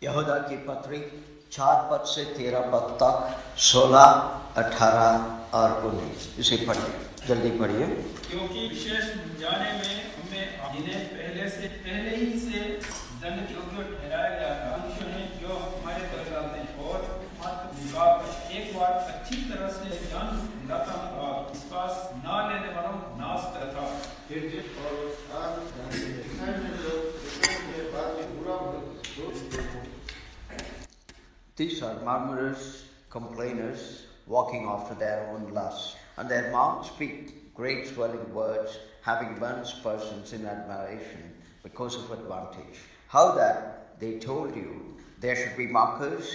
यहूदा की पत्री 4 पद से 13 पद तक, 16, 18 और 19। इसे पढ़िए, जल्दी पढ़िए। क्योंकि विशेष जाने में हमें जिन्हें पहले ही से दंड के योग्य ठहराया गया था, मनुष्य हैं जो हमारे बदलाते हैं और मात्र निकाल एक बार अच्छी तरह से जान दिलाता हूँ, विश्वास न लेने वालों नाश करता। These are murmurers, complainers, walking after their own lusts, and their mouths speak great swelling words, having burnt persons in admiration because of advantage. How that they told you there should be mockers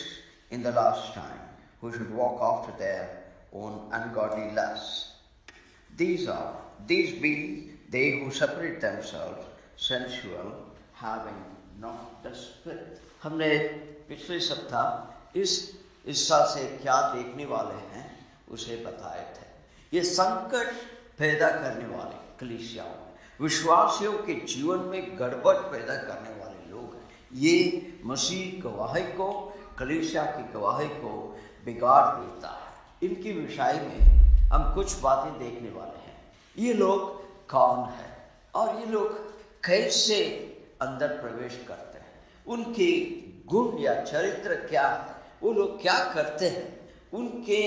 in the last time, who should walk after their own ungodly lusts. These be they who separate themselves, sensual, having not the Spirit. हमने पिछले सप्ताह इस हिस्सा से क्या देखने वाले हैं उसे बताए थे। ये संकट पैदा करने वाले कलीसियाओं, विश्वासियों के जीवन में गड़बड़ पैदा करने वाले लोग हैं। ये मसीह गवाही को, कलीसिया की गवाही को बिगाड़ देता है। इनकी विषय में हम कुछ बातें देखने वाले हैं। ये लोग कौन है और ये लोग कैसे अंदर प्रवेश करते हैं, उनके गुण या चरित्र क्या है, वो लोग क्या करते हैं, उनके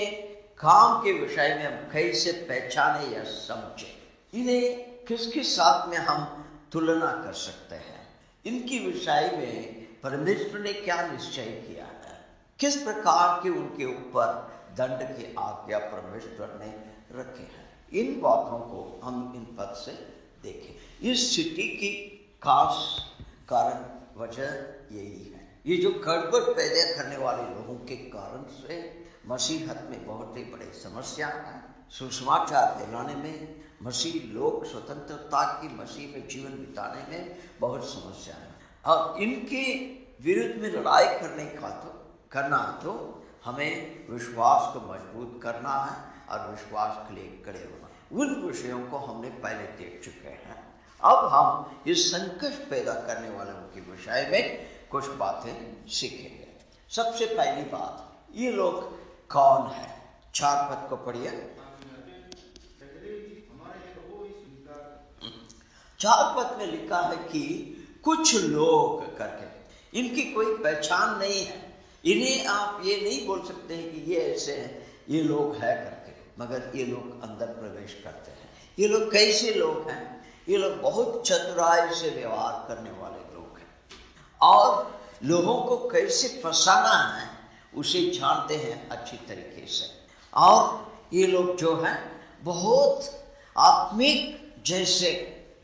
काम के विषय में हम कैसे पहचाने या समझे, इन्हें किसके साथ में हम तुलना कर सकते हैं, इनकी विषय में परमेश्वर ने क्या निश्चय किया है, किस प्रकार के उनके ऊपर दंड की आज्ञा परमेश्वर ने रखे हैं। इन बातों को हम इन पद से देखें। इस स्थिति की खास कारण वजह यही है। ये जो गड़बड़ पैदा करने वाले लोगों के कारण से मसीहत में बहुत ही बड़ी समस्या है। सुसमाचार फैलाने में, मसीह लोग स्वतंत्रता की मसीह में जीवन बिताने में बहुत समस्या है। और इनके विरुद्ध में लड़ाई करना तो हमें विश्वास को मजबूत करना है और विश्वास के लिए खड़े होना। उन विषयों को हमने पहले देख चुके हैं। अब हम इस संकट पैदा करने वालों के विषय में कुछ बातें सीखेंगे। सबसे पहली बात, ये लोग कौन है? 4 पद को पढ़िए। 4 पद में लिखा है कि कुछ लोग करके, इनकी कोई पहचान नहीं है। इन्हें आप ये नहीं बोल सकते हैं कि ये ऐसे हैं, ये लोग हैं करके, मगर ये लोग अंदर प्रवेश करते हैं। ये लोग कैसे लोग हैं? ये लोग बहुत चतुराई से व्यवहार करने वाले लोग हैं और लोगों को कैसे फंसाना है उसे जानते हैं अच्छी तरीके से। और ये लोग जो हैं बहुत आत्मिक जैसे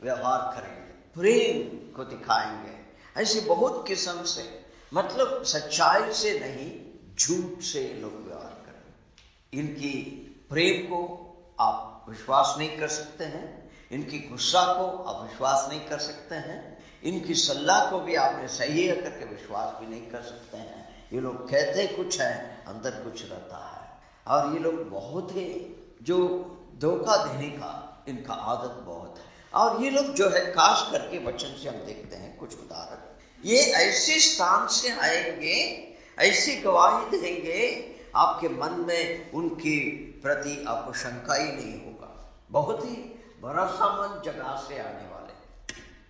व्यवहार करेंगे, प्रेम को दिखाएंगे, ऐसे बहुत किस्म से, मतलब सच्चाई से नहीं, झूठ से लोग व्यवहार करेंगे। इनकी प्रेम को आप विश्वास नहीं कर सकते हैं, इनकी गुस्सा को आप विश्वास नहीं कर सकते हैं, इनकी सलाह को भी आपने सही है करके विश्वास भी नहीं कर सकते हैं। ये लोग कहते कुछ हैं, अंदर कुछ रहता है। और ये लोग बहुत ही जो धोखा देने का इनका आदत बहुत है। और ये लोग जो है, खास करके वचन से हम देखते हैं कुछ उदाहरण, ये ऐसे स्थान से आएंगे, ऐसी गवाही देंगे, आपके मन में उनकी प्रति आपको शंका ही नहीं होगा। बहुत ही भरोसामंद जगह से आने वाले।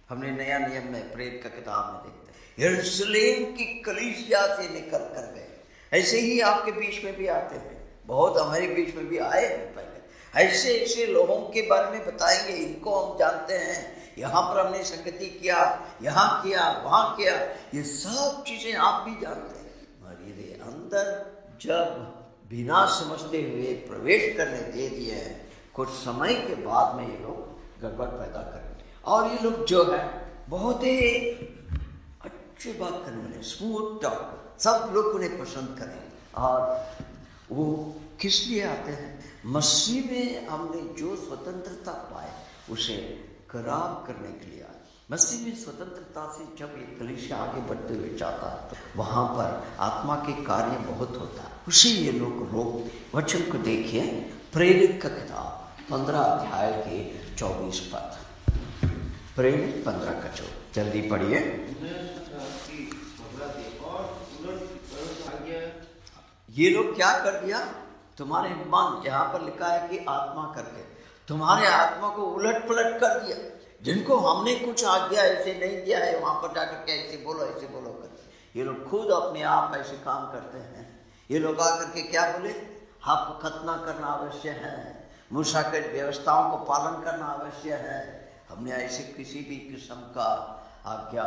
हमने नया नियम में प्रेरित का किताब में देखते हैं, यरूशलेम की कलीसिया से निकल कर गए। ऐसे ही आपके बीच में भी आते हैं, बहुत हमारे बीच में भी आए हैं पहले। ऐसे ऐसे लोगों के बारे में बताएंगे, इनको हम जानते हैं, यहाँ पर हमने संगति किया, यहाँ किया, वहाँ किया, ये सब चीजें आप भी जानते हैं। और ये अंदर जब बिना समझते हुए प्रवेश करने दे दिए हैं, कुछ समय के बाद में ये लोग गड़बड़ पैदा करेंगे। और ये लोग जो है बहुत ही अच्छी बात करने वाले, स्मूथ टॉक, सब लोग उन्हें पसंद करें। और वो किस लिए आते हैं? मसीह में हमने जो स्वतंत्रता पाए उसे खराब करने के लिए आए। मसीह में स्वतंत्रता से जब ये कलीसिया आगे बढ़ते हुए जाता है तो वहाँ पर आत्मा के कार्य बहुत होता है, उसी ये लोग रोक। वचन को देखिए, प्रेरित का किताब 15 अध्याय के 24 पद, प्रेरित 15 का 24, जल्दी पढ़िए। ये लोग क्या कर दिया, तुम्हारे मन, यहाँ पर लिखा है कि आत्मा करके, तुम्हारे आत्मा को उलट पलट कर दिया। जिनको हमने कुछ आज्ञा ऐसे नहीं दिया है, वहां पर जाकर के ऐसे बोलो कर, ये लोग खुद अपने आप ऐसे काम करते हैं। ये लोग आकर के क्या बोले, आपको खतना करना अवश्य है, मूसा के व्यवस्थाओं को पालन करना अवश्य है। हमने ऐसे किसी भी किस्म का आज्ञा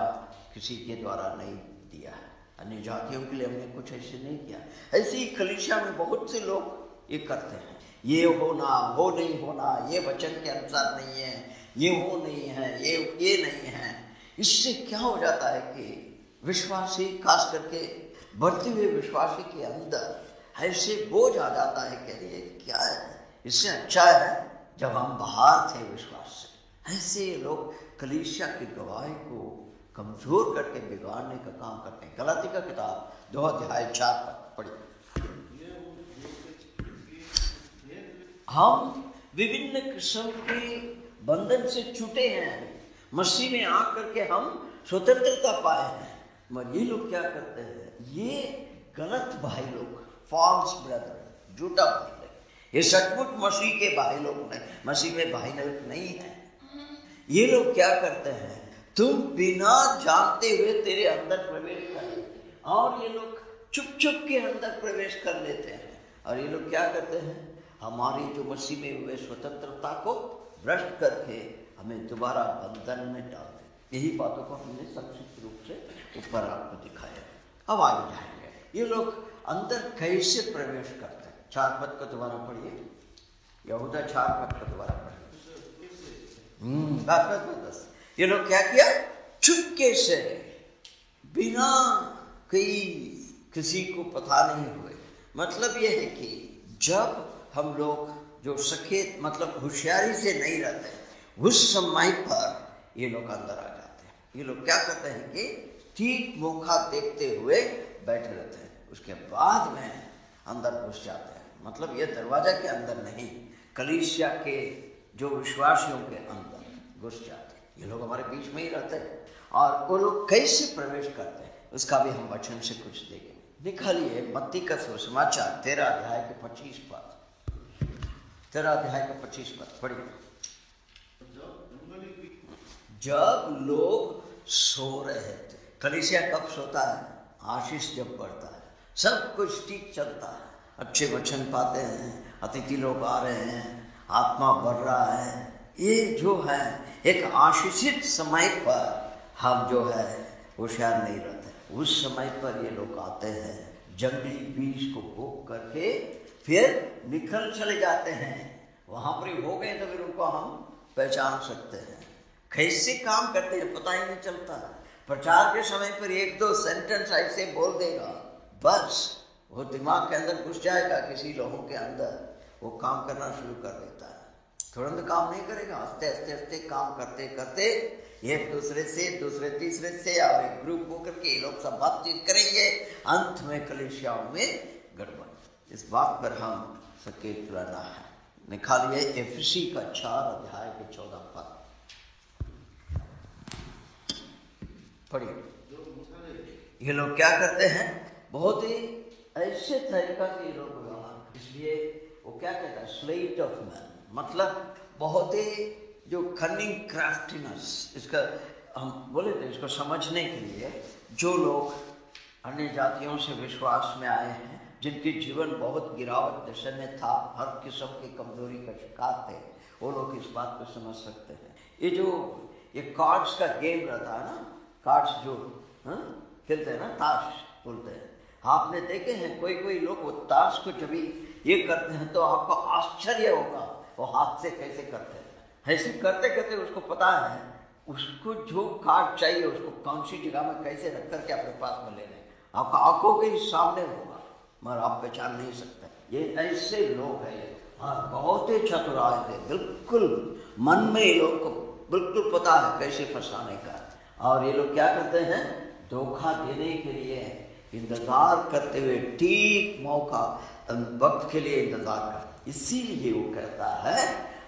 किसी के द्वारा नहीं दिया है। अन्य जातियों के लिए हमने कुछ ऐसे नहीं किया। ऐसे ही कलीसिया में बहुत से लोग ये करते हैं, ये होना, वो नहीं होना, ये वचन के अनुसार नहीं है, ये वो नहीं है, ये नहीं है। इससे क्या हो जाता है कि विश्वासी, खास करके बढ़ते हुए विश्वासी के अंदर ऐसे बोझ आ जाता है कि ये क्या है, इससे अच्छा है जब हम बाहर थे विश्वास से। ऐसे लोग कलीसिया की गवाही को कमजोर करके बिगाड़ने का काम करते हैं। गलाती का किताब 2:4 पढ़िए। हम विभिन्न किस्म के बंधन से छूटे हैं, मसीह में आकर के हम स्वतंत्रता पाए हैं। मगर ये लोग क्या करते हैं, ये गलत भाई लोग, फॉल्स ब्रदर, झूठा भाई लोग, ये सचमुच मसीह के भाई लोग नहीं, मसीह में भाई लोग नहीं है। ये लोग क्या करते हैं, तुम बिना जानते हुए तेरे अंदर प्रवेश कर लेते हैं, और ये लोग चुप चुप के अंदर प्रवेश कर लेते हैं। और ये लोग क्या करते हैं, हमारी जो मसीह में हुए स्वतंत्रता को भ्रष्ट करके हमें दोबारा बंधन में डाल देते। यही बातों को हमने संक्षिप्त रूप से ऊपर आपको दिखाया। अब आगे जाएंगे, ये लोग अंदर कैसे प्रवेश करते हैं। 4 पद को दोबारा पढ़िए, यहूदा 4 पद को दोबारा पढ़िए। बस ये लोग क्या किया, चुपके से, बिना किसी को पता नहीं हुए। मतलब ये है कि जब हम लोग जो सकेत, मतलब होशियारी से नहीं रहते, उस समय पर ये लोग अंदर आ जाते हैं। ये लोग क्या करते हैं कि ठीक मौका देखते हुए बैठे रहते हैं, उसके बाद में अंदर घुस जाते हैं। मतलब ये दरवाजा के अंदर नहीं, कलीसिया के जो विश्वासियों के अंदर घुस जाते हैं। ये लोग हमारे बीच में ही रहते हैं। और वो लोग कैसे प्रवेश करते हैं उसका भी हम वचन से कुछ देखेंगे। निकालिए मत्ती का सुसमाचार 13 अध्याय के 25 पद, 13 अध्याय का 25 पद पढ़िए। जब लोग सो रहे थे, कलीसिया कब सोता है, आशीष जब बढ़ता है, सब कुछ ठीक चलता है, अच्छे वचन पाते हैं, अतिथि लोग आ रहे हैं, आत्मा बढ़ रहा है, ये जो है एक आशीषित समय पर हम जो है होशियार नहीं रहते। उस समय पर ये लोग आते हैं, जंगली बीज को भोग करके फिर निकल चले जाते हैं। वहां पर ही हो गए तो फिर उनको हम पहचान सकते हैं। कैसे काम करते हैं पता ही नहीं चलता। प्रचार के समय पर 1-2 सेंटेंस ऐसे बोल देगा, बस वो दिमाग के अंदर घुस जाएगा, किसी लोगों के अंदर वो काम करना शुरू कर देता है। तुरंत काम नहीं करेगा, आस्ते आस्ते आस्ते काम करते करते एक दूसरे से, दूसरे तीसरे से, और एक ग्रुप होकर के ये लोग सब बातचीत करेंगे, अंत में कलीसियाओं में गड़बड़। इस बात पर हम सचेत रहना है। निकालिए एफिसी का 4 अध्याय के 14 पद पढ़िए। ये लोग क्या करते हैं, बहुत ही ऐसे तरीका से ये लोग व्यवहार, इसलिए वो क्या कहता है, स्लेट ऑफ मैन, मतलब बहुत ही जो कनिंग क्राफ्टीनेस, इसका हम बोले थे, इसको समझने के लिए जो लोग अन्य जातियों से विश्वास में आए हैं, जिनके जीवन बहुत गिरावट दशा में था, हर किस्म की कमजोरी का शिकार थे, वो लोग इस बात को समझ सकते हैं। ये कार्ड्स का गेम रहता है ना, कार्ड्स जो खेलते हैं ना, ताश बोलते हैं, आपने देखे हैं कोई लोग वो ताश को जब ये करते हैं तो आपको आश्चर्य होगा वो हाथ से कैसे करते हैं। ऐसे करते करते उसको पता है उसको जो कार्ड चाहिए उसको कौन सी जगह में कैसे रख करके अपने पास में ले रहे हैं, आपका आंखों के सामने होगा मगर आप पहचान नहीं सकते। ये ऐसे लोग हैं, हाँ, बहुत ही चतुराई थे, बिल्कुल मन में ये लोग को बिल्कुल पता है कैसे फंसाने का। और ये लोग क्या करते हैं, धोखा देने के लिए इंतजार करते हुए ठीक मौका वक्त के लिए इंतजार करते। इसीलिए वो कहता है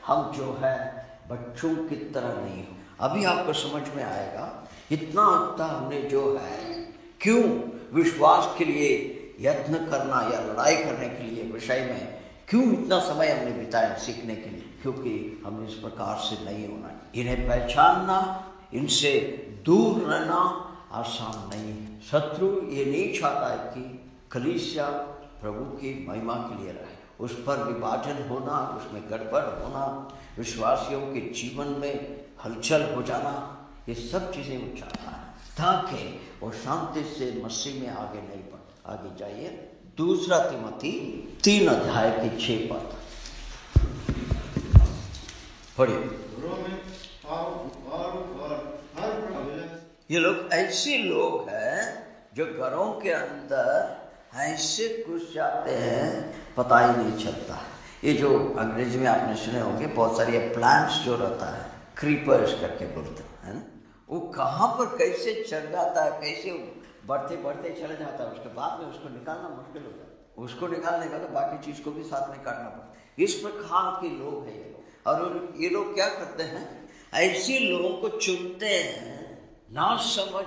हम जो है बच्चों की तरह नहीं हो। अभी आपको समझ में आएगा इतना हमने जो है क्यों विश्वास के लिए यत्न करना या लड़ाई करने के लिए विषय में क्यों इतना समय हमने बिताया सीखने के लिए, क्योंकि हमें इस प्रकार से नहीं होना। इन्हें पहचानना, इनसे दूर रहना आसान नहीं है। शत्रु ये नहीं चाहता है कि कलीसिया प्रभु की महिमा के लिए रहे, उस पर विभाजन होना, उसमें गड़बड़ होना, विश्वासियों के जीवन में हलचल हो जाना, ये सब चीज़ें वो चाहता है ताकि वो शांति से मसीह में आगे नहीं बढ़े। आगे जाइए, 2 तिमोथी 3 अध्याय की 6 पद पढ़िए। ये लोग ऐसे लोग हैं जो घरों के अंदर ऐसे घुस जाते हैं पता ही नहीं चलता। ये जो अंग्रेजी में आपने सुने होंगे बहुत सारे प्लांट्स जो रहता है, क्रीपर्स करके बोलते हैं ना, वो कहाँ पर कैसे चढ़ जाता है, कैसे बढ़ते बढ़ते चले जाता है, उसके बाद में उसको निकालना मुश्किल हो जाता है। उसको निकालने का तो बाकी चीज़ को भी साथ में काटना पड़ता है। इस प्रकार के लोग हैं ये लोग। और ये लोग क्या करते हैं, ऐसे लोगों को चुनते हैं, ना समझ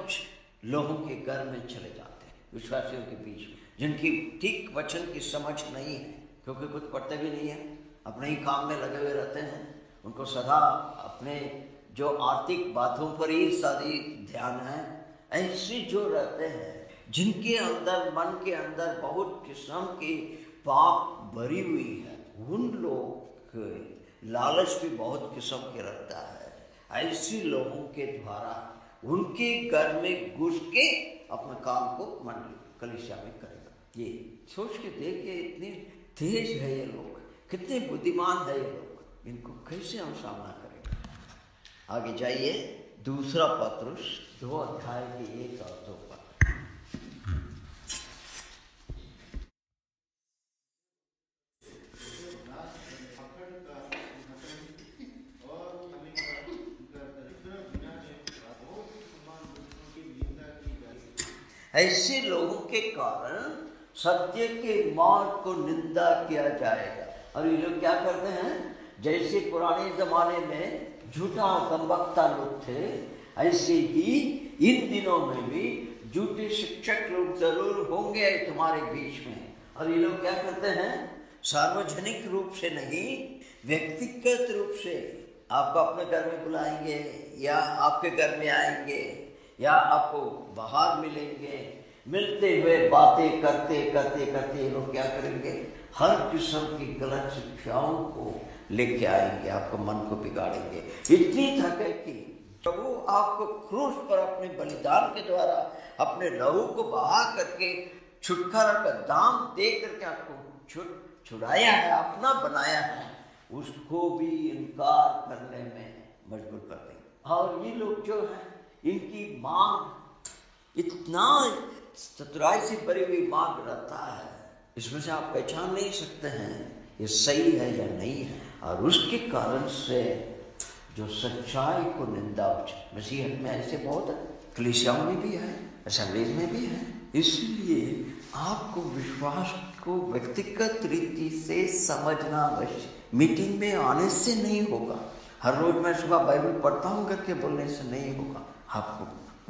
लोगों के घर में चले जाते हैं, विश्वासियों के बीच में, जिनकी ठीक वचन की समझ नहीं है, क्योंकि कुछ पढ़ते भी नहीं है, अपने ही काम में लगे हुए रहते हैं। उनको सदा अपने जो आर्थिक बातों पर ही सारी ध्यान है। ऐसे जो रहते हैं जिनके अंदर, मन के अंदर बहुत किस्म की पाप भरी हुई है, उन लोग लालच भी बहुत किस्म के रखता है। ऐसे लोगों के द्वारा उनके घर में घुस के अपने काम को मंडली कलीसिया में करेगा। ये सोच के देखिए, इतनी तेज है ये लोग, कितने बुद्धिमान है ये लोग, इनको कैसे हम सामना करेंगे। आगे जाइए, 2 पत्रुस 2 अध्याय की 1 और 2 पद। ऐसे लोगों के कारण सत्य के मार्ग को निंदा किया जाएगा। और ये लोग क्या करते हैं, जैसे पुराने जमाने में झूठा कमबख्ता लोग थे, ऐसे ही इन दिनों में भी झूठे शिक्षक लोग जरूर होंगे तुम्हारे बीच में। और ये लोग क्या करते हैं, सार्वजनिक रूप से नहीं, व्यक्तिगत रूप से आपको अपने घर में बुलाएंगे या आपके घर में आएंगे या आपको बाहर मिलेंगे, मिलते हुए बातें करते करते करते ये लोग क्या करेंगे, हर किस्म की गलत शिक्षाओं को लेके आएंगे, आपको मन को बिगाड़ेंगे। इतनी तक है कि प्रभु आपको क्रूस पर अपने बलिदान के द्वारा अपने लहू को बहा करके छुटकारा का दाम दे करके आपको छुड़ाया है, अपना बनाया है, उसको भी इनकार करने में मजबूर कर देंगे। और ये लोग जो है, इनकी मांग इतना चतुराई से भरी हुई मांग रहता है, इसमें से आप पहचान नहीं सकते हैं ये सही है या नहीं है। और उसके कारण से जो सच्चाई को निंदा मसीहत में ऐसे बहुत है, कलीसियाओं में भी है, असेंबलीज में भी है। इसलिए आपको विश्वास को व्यक्तिगत रीति से समझना आवश्यक, मीटिंग में आने से नहीं होगा, हर रोज मैं सुबह बाइबल पढ़ता हूँ करके बोलने से नहीं होगा। आपको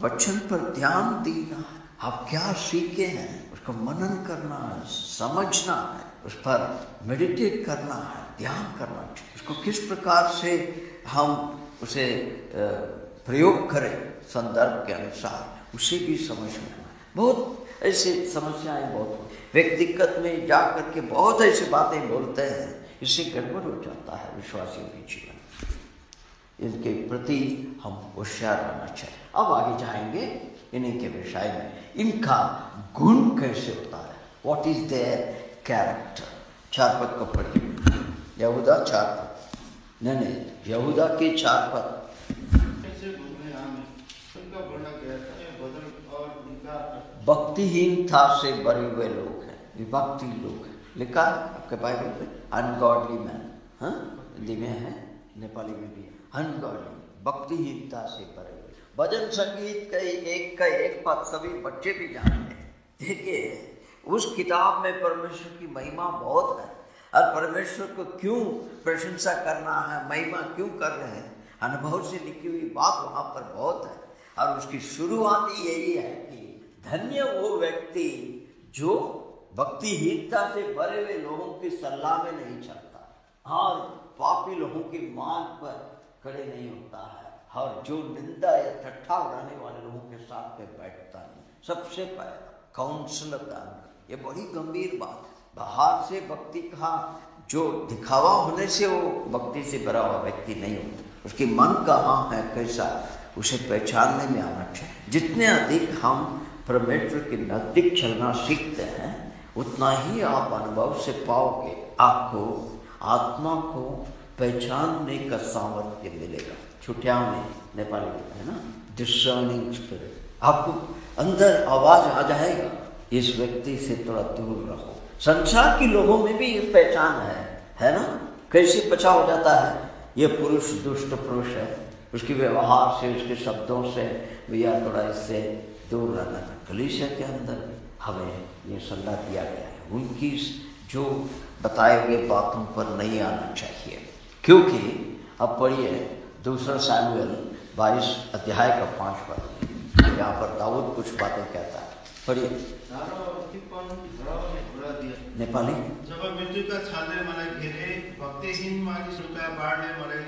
वचन पर ध्यान देना है, आप क्या सीखे हैं उसको मनन करना है, समझना है, उस पर मेडिटेट करना है, ध्यान करना है, उसको किस प्रकार से हम उसे प्रयोग करें संदर्भ के अनुसार, उसे भी समझना है। बहुत ऐसे समस्याएं बहुत व्यक्तिगत में जा करके बहुत ऐसी बातें बोलते हैं, इससे गड़बड़ हो जाता है विश्वासियों के जीवन। इनके प्रति हम होशियार रहना चाहिए। अब आगे जाएंगे इन्हीं के विषय में, इनका गुण कैसे होता है, व्हाट इज देयर कैरेक्टर। 4 पद को पढ़िए, यहूदा 4 पद, नहीं यहूदा के 4 पद। भक्तिहीनता से भरे हुए लोग हैं, विभक्ति लोग हैं, लिखा आपके बाइबल में अनगॉडली मैन, हाँ हिंदी में है, नेपाली में भी है, अनगॉडली, भक्तिहीनता से भरे हुए। भजन संगीत का एक पद सभी बच्चे भी जानते हैं। देखिए उस किताब में परमेश्वर की महिमा बहुत है, और परमेश्वर को क्यों प्रशंसा करना है, महिमा क्यों कर रहे हैं, अनुभव से लिखी हुई बात वहाँ पर बहुत है। और उसकी शुरुआत ही यही है कि धन्य वो व्यक्ति जो भक्तिहीनता से भरे हुए लोगों की सलाह में नहीं चलता और पापी लोगों की मांग पर खड़े नहीं होता है, और जो निंदा या ठट्ठा उड़ाने वाले लोगों के साथ में बैठता नहीं। सबसे पहला काउंसलर दान, ये बड़ी गंभीर बात है। बाहर से भक्ति का जो दिखावा होने से वो भक्ति से भरा हुआ व्यक्ति नहीं होता, उसकी मन कहाँ है, कैसा, उसे पहचानने में आना चाहिए। जितने अधिक हम परमेश्वर के नजदीक चलना सीखते हैं, उतना ही आप अनुभव से पाओगे, आपको आत्मा को पहचानने का सामर्थ्य मिलेगा। छुट्टियां में नेपाली है ना, डिसर्निंग स्पिरिट, आपको अंदर आवाज आ जाएगा, इस व्यक्ति से थोड़ा दूर रहो। संसार के लोगों में भी ये पहचान है ना, कैसे पता हो जाता है ये पुरुष दुष्ट पुरुष है, उसके व्यवहार से, उसके शब्दों से भैया थोड़ा इससे दूर रहना। कलीसिया के अंदर हमें ये सलाह दिया गया है, उनकी जो बताए हुए बातों पर नहीं आना चाहिए। क्योंकि अब पढ़िए 2 सामुएल 22 अध्याय का 5 पद, यहाँ पर दाऊद कुछ बातें कहता है। पढ़िए नेपाली। जब मृत्युका छालले मलाई घेरे, भक्तिहीन मानिसहरूका बाढले मलाई।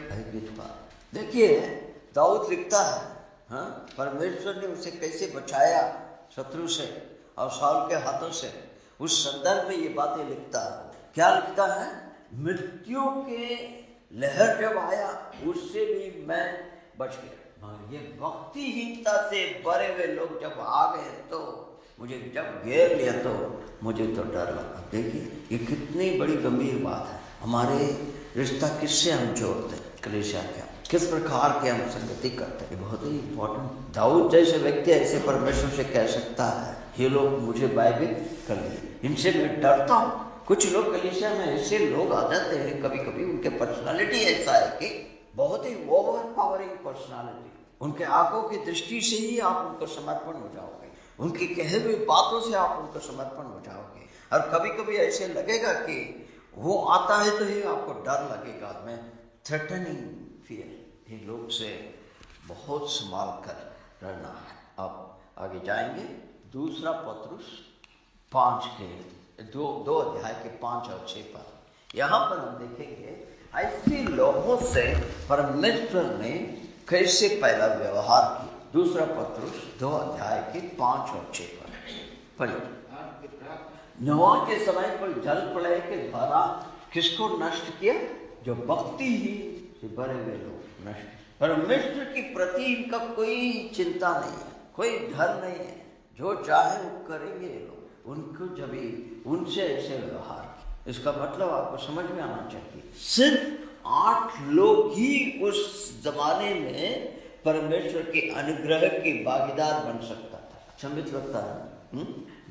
देखिए दाऊद लिखता है, हाँ, परमेश्वर ने उसे कैसे बचाया शत्रु से और साउल के हाथों से। उस संदर्भ में ये बातें लिखता है। क्या लिखता है? मृत्यु के लहर जब आया उससे भी मैं बच गया। मगर ये भक्तिहीनता से भरे हुए लोग जब आ गए तो मुझे जब घेर लिया तो मुझे तो डर लगा। देखिए ये कितनी बड़ी गंभीर बात है। हमारे रिश्ता किससे हम जोड़ते हैं, कलीसिया क्या, किस प्रकार के हम संगति करते हैं, बहुत ही इम्पोर्टेंट। दाऊद जैसे व्यक्ति ऐसे परमेश्वर से कह सकता है, ये लोग मुझे भयभीत कर दिए, इनसे मैं डरता हूँ। कुछ लोग कलीसिया में ऐसे लोग आ जाते हैं, कभी कभी उनके पर्सनालिटी ऐसा है कि बहुत ही ओवर पावरिंग पर्सनालिटी, उनके आंखों की दृष्टि से ही आप उनको समर्पण हो जाओगे, उनकी कहे हुई बातों से आप उनको समर्पण हो जाओगे। और कभी कभी ऐसे लगेगा कि वो आता है तो ही आपको डर लगेगा, मैं थ्रेटनिंग फियर। ये लोग से बहुत संभाल कर रहना है। अब आगे जाएंगे 2 पत्रुस 5 के 2 अध्याय के 5 और 6 पद। यहाँ पर हम देखेंगे ऐसे लोगों से परमेश्वर ने कैसे पहला व्यवहार किया। 2 पत्रुस 2 अध्याय के 5 और 6 पद पढ़िए। नोआ के समय पर जल प्रलय के द्वारा किसको नष्ट किया? जो भक्ति ही से भरे हुए लोग नष्ट। परमेश्वर के प्रति इनका कोई चिंता नहीं है, कोई डर नहीं है, जो चाहे वो करेंगे ये लोग। उनको जब उनसे ऐसे व्यवहार किया, इसका मतलब आपको समझ में आना चाहिए। सिर्फ 8 लोग ही उस जमाने में परमेश्वर के अनुग्रह के भागीदार बन सकता था। संबित लगता है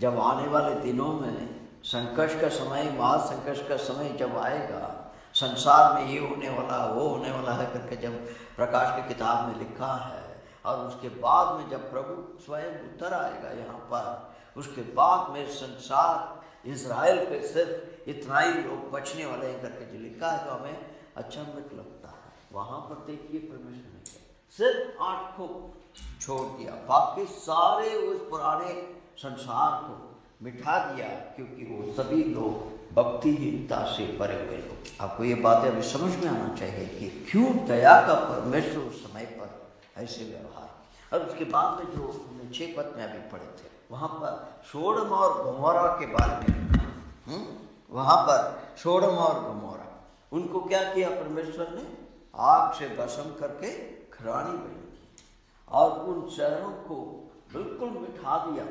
जब आने वाले दिनों में संकट का समय, महासंकट का समय जब आएगा, संसार में ये होने वाला वो होने वाला है करके जब प्रकाश की किताब में लिखा है, और उसके बाद में जब प्रभु स्वयं उतर आएगा यहाँ पर, उसके बाद में संसार इजराइल पे सिर्फ इतना ही लोग बचने वाले हैं करके जो लिखा है, तो हमें अचंभित लगता है। वहाँ पर देखिए परमेश्वर ने सिर्फ 8 को छोड़ दिया, बाकी सारे उस पुराने संसार को मिटा दिया, क्योंकि वो सभी लोग भक्तिहीनता से भरे हुए लोग। आपको ये बातें अभी समझ में आना चाहिए कि क्यों दया का परमेश्वर उस समय पर ऐसे व्यवहार। और उसके बाद में जो हमने 6 पद में अभी पढ़े थे, वहाँ पर सोडोम और गमोरा के बारे में, वहाँ पर सोडोम और गमोरा, उनको क्या किया परमेश्वर ने? आग से भस्म करके खरानी बनी और उन शहरों को बिल्कुल मिटा दिया।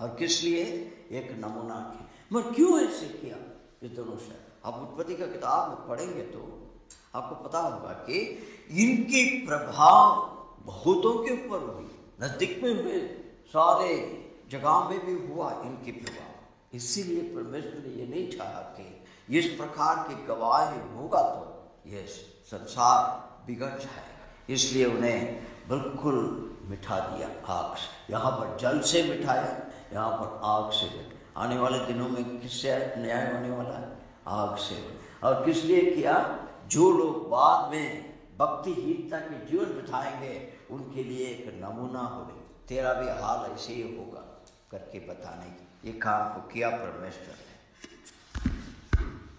और किस लिए? एक नमूना के। मगर क्यों ऐसे किया ये दोनों शहर? आप उत्पत्ति का किताब में पढ़ेंगे तो आपको पता होगा कि इनके प्रभाव बहुतों के ऊपर हुई, नजदीक में हुए, सारे जगह में भी हुआ इनके प्रभाव। इसीलिए परमेश्वर ने ये नहीं चाहा कि इस प्रकार के गवाह होगा तो ये संसार बिगड़ जाएगा, इसलिए उन्हें बिल्कुल मिटा दिया आग से। यहाँ पर जल से मिटाया, यहाँ पर आग से। आने वाले दिनों में किससे न्याय होने वाला है? आग से। और किस लिए किया? जो लोग बाद में भक्तिहीनता के जीवन बिताएंगे उनके लिए एक नमूना होगा। तेरा भी हाल ऐसे ही होगा करके बताने की। ये काम को किया परमेश्वर ने।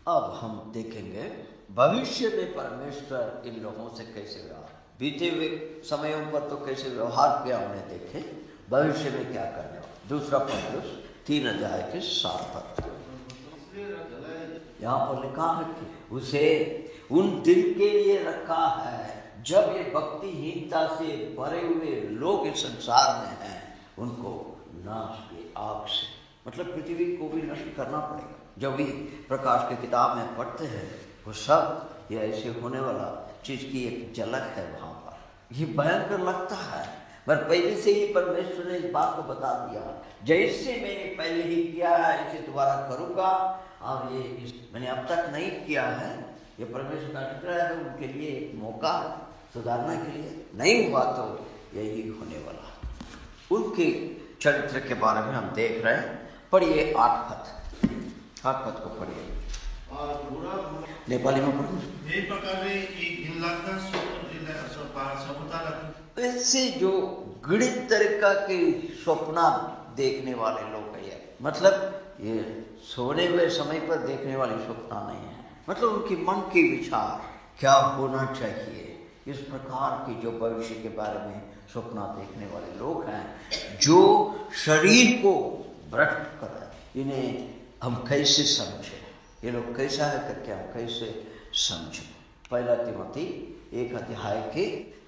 अब हम देखेंगे भविष्य में परमेश्वर इन लोगों से कैसे व्यवहार, बीते हुए समयों पर तो कैसे व्यवहार किया उन्हें देखें, भविष्य में क्या करने वाला। दूसरा पत्रुस 3 अध्याय के 7 पद, यहाँ पर लिखा है कि उसे उन दिन के लिए रखा है जब ये भक्तिहीनता से भरे हुए लोग इस संसार में हैं, उनको नाश की आग से, मतलब पृथ्वी को भी नष्ट करना पड़ेगा। जो भी प्रकाश की किताब में पढ़ते हैं वो सब ये ऐसे होने वाला चीज की एक झलक है वहाँ पर। ये भयंकर लगता है, पर पहले से ही परमेश्वर ने इस बात को बता दिया, जैसे मैंने पहले ही किया है इसे दोबारा करूँगा। और ये मैंने अब तक नहीं किया है, ये परमेश्वर का अनुग्रह है, उनके लिए एक मौका सुधारने के लिए। नहीं हुआ तो यही होने वाला। उनके चरित्र के बारे में हम देख रहे हैं। पढ़िए 8 पद को पढ़िए नेपाली में पढ़िए। ऐसे जो गणित तरीका के स्वप्न देखने वाले लोग हैं, मतलब ये सोने हुए समय पर देखने वाली स्वप्न नहीं है, मतलब उनके मन के विचार क्या होना चाहिए, इस प्रकार की जो भविष्य के बारे में स्वप्न देखने वाले लोग हैं, जो शरीर को भ्रष्ट कर रहे हैं, इन्हें हम कैसे समझें, ये लोग कैसा है करके हम कैसे समझें। 1 तिमोथी 1 अध्याय के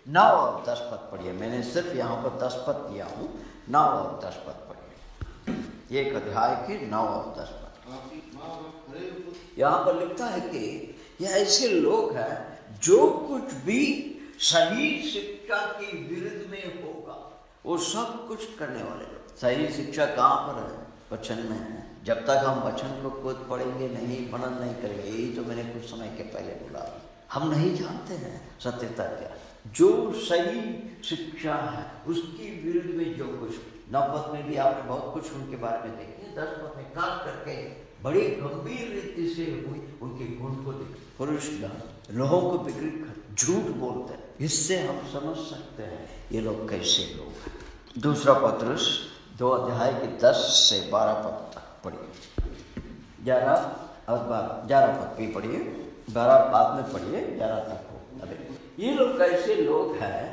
9 और 10 पद पढ़िए। मैंने सिर्फ यहाँ पर 10 पद दिया हूँ, 9 और 10 पद पढ़िए। 1 अध्याय के 9 और 10 पद। यहाँ पर लिखता है कि यह ऐसे लोग हैं जो कुछ भी सही शिक्षा के विरुद्ध में होगा वो सब कुछ करने वाले लोग। सही शिक्षा कहाँ पर है? वचन में है। जब तक हम वचन को खुद पढ़ेंगे नहीं, मनन नहीं करेंगे, यही तो मैंने कुछ समय के पहले बोला, हम नहीं जानते हैं सत्यता क्या। जो सही शिक्षा है उसकी विरुद्ध में जो कुछ, 9 पद में भी आपने बहुत कुछ उनके बारे में देखे, 10 पद में काट करके बड़ी गंभीर रीति से हुई उनके गुण को देखे। पुरुष लोगों को बिक्री कर झूठ बोलते हैं, इससे हम समझ सकते हैं ये लोग कैसे लोग हैं। दूसरा पत्रुस 2 अध्याय के 10 से 12 पद तक पढ़िए। 11 पद भी पढ़िए, 12 बाद में पढ़िए, 11 तक हो। अरे ये लोग कैसे लोग हैं,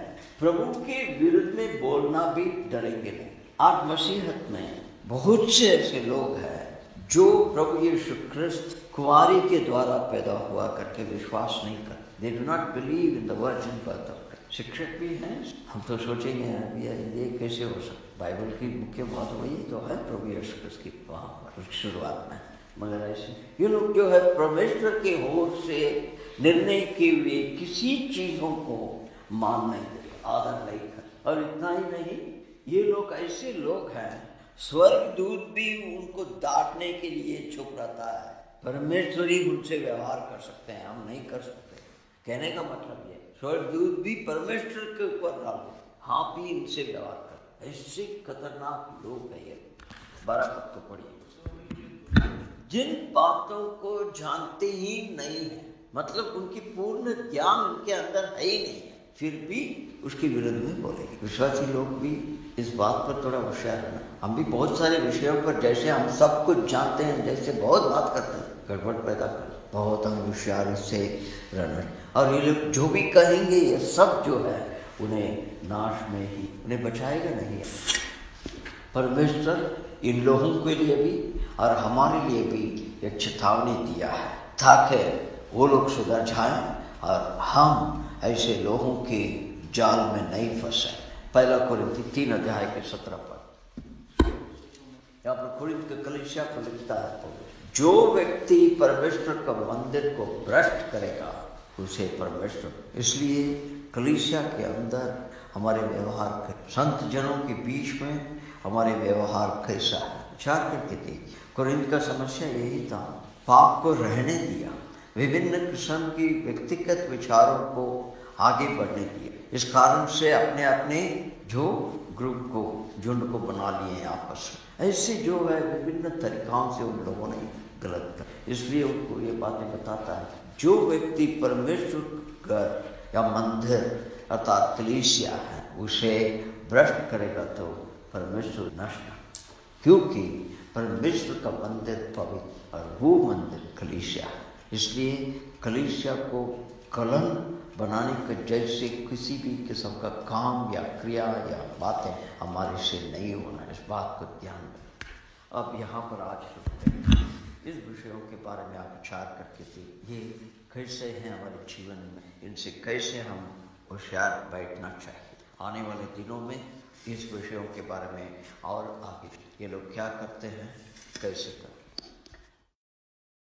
प्रभु के विरुद्ध में बोलना भी डरेंगे नहीं। आज मसीहत में बहुत से ऐसे लोग हैं जो प्रभु यीशु ख्रिस्त कुंवारी के द्वारा पैदा हुआ करके विश्वास नहीं करते। They do not believe in the virgin birth of Christ। शिक्षक भी हैं, हम तो सोचेंगे ये कैसे हो सकता। बाइबल की मुख्य बात वही तो है, प्रभु यीशु ख्रिस्त की वहाँ पर शुरुआत में, मगर ऐसे ये लोग जो है परमेश्वर के होठ से निर्णय किए हुए किसी चीजों को मान नहीं देते, आदर नहीं करते। और इतना ही नहीं, ये लोग ऐसे लोग हैं स्वर्गदूत भी उनको डांटने के लिए चुप रहता है। परमेश्वर ही उनसे व्यवहार कर सकते हैं, हम नहीं कर सकते। कहने का मतलब ये, स्वर्गदूत भी परमेश्वर के ऊपर डालो, हाँ भी इनसे व्यवहार कर। ऐसे खतरनाक लोग हैं ये। 12 पद को पढ़िए। जिन बातों को जानते ही नहीं है, मतलब उनकी पूर्ण ज्ञान उनके अंदर है ही नहीं है, फिर भी उसके विरुद्ध में बोलेंगे। विश्वासी लोग भी इस बात पर थोड़ा होशियार रहना। हम भी बहुत सारे विषयों पर जैसे हम सब कुछ जानते हैं, जैसे बहुत बात करते हैं, गड़बड़ पैदा कर, बहुत हम होशियार से रहना। और ये लोग जो भी कहेंगे ये सब जो है उन्हें नाश में ही, उन्हें बचाएगा नहीं। परमेश्वर इन लोगों के लिए भी और हमारे लिए भी एक चेतावनी दिया है, ताकि वो लोग सुधर जाएं और हम ऐसे लोगों के जाल में नहीं फंसे। 1 कोरिन्थी 3 अध्याय के 17 पद। यहाँ पर कोरिन्थ के कलीसिया को लिखता है, जो व्यक्ति परमेश्वर का मंदिर को भ्रष्ट करेगा उसे परमेश्वर, इसलिए कलीसिया के अंदर हमारे व्यवहार, संत जनों के बीच में हमारे व्यवहार कैसा है, विचार करके देखिए। कोरिन्थ का समस्या यही था, पाप को रहने दिया, विभिन्न किस्म की व्यक्तिगत विचारों को आगे बढ़ने दिया। इस कारण से अपने अपने जो ग्रुप को, झुंड को बना लिए आपस में। ऐसे जो है विभिन्न तरीकों से उन लोगों ने गलत कर, इसलिए उनको ये बातें बताता है, जो व्यक्ति परमेश्वर का या मंदिर अर्थात कलीसिया है उसे भ्रष्ट करेगा तो परमेश्वर नष्ट, क्योंकि परमेश्वर का मंदिर पवित्र और वो मंदिर कलीसिया। इसलिए कलीसिया को कलन बनाने के जैसे किसी भी किस्म का काम या क्रिया या बातें हमारे से नहीं होना, इस बात को ध्यान रखें। अब यहाँ पर आज इस विषयों के बारे में आप विचार करके देखिए, ये कैसे हैं हमारे जीवन में, इनसे कैसे हम होशियार बैठना चाहिए। आने वाले दिनों में इस विषयों के बारे में और आगे ये लोग क्या करते हैं, कैसे करते हैं।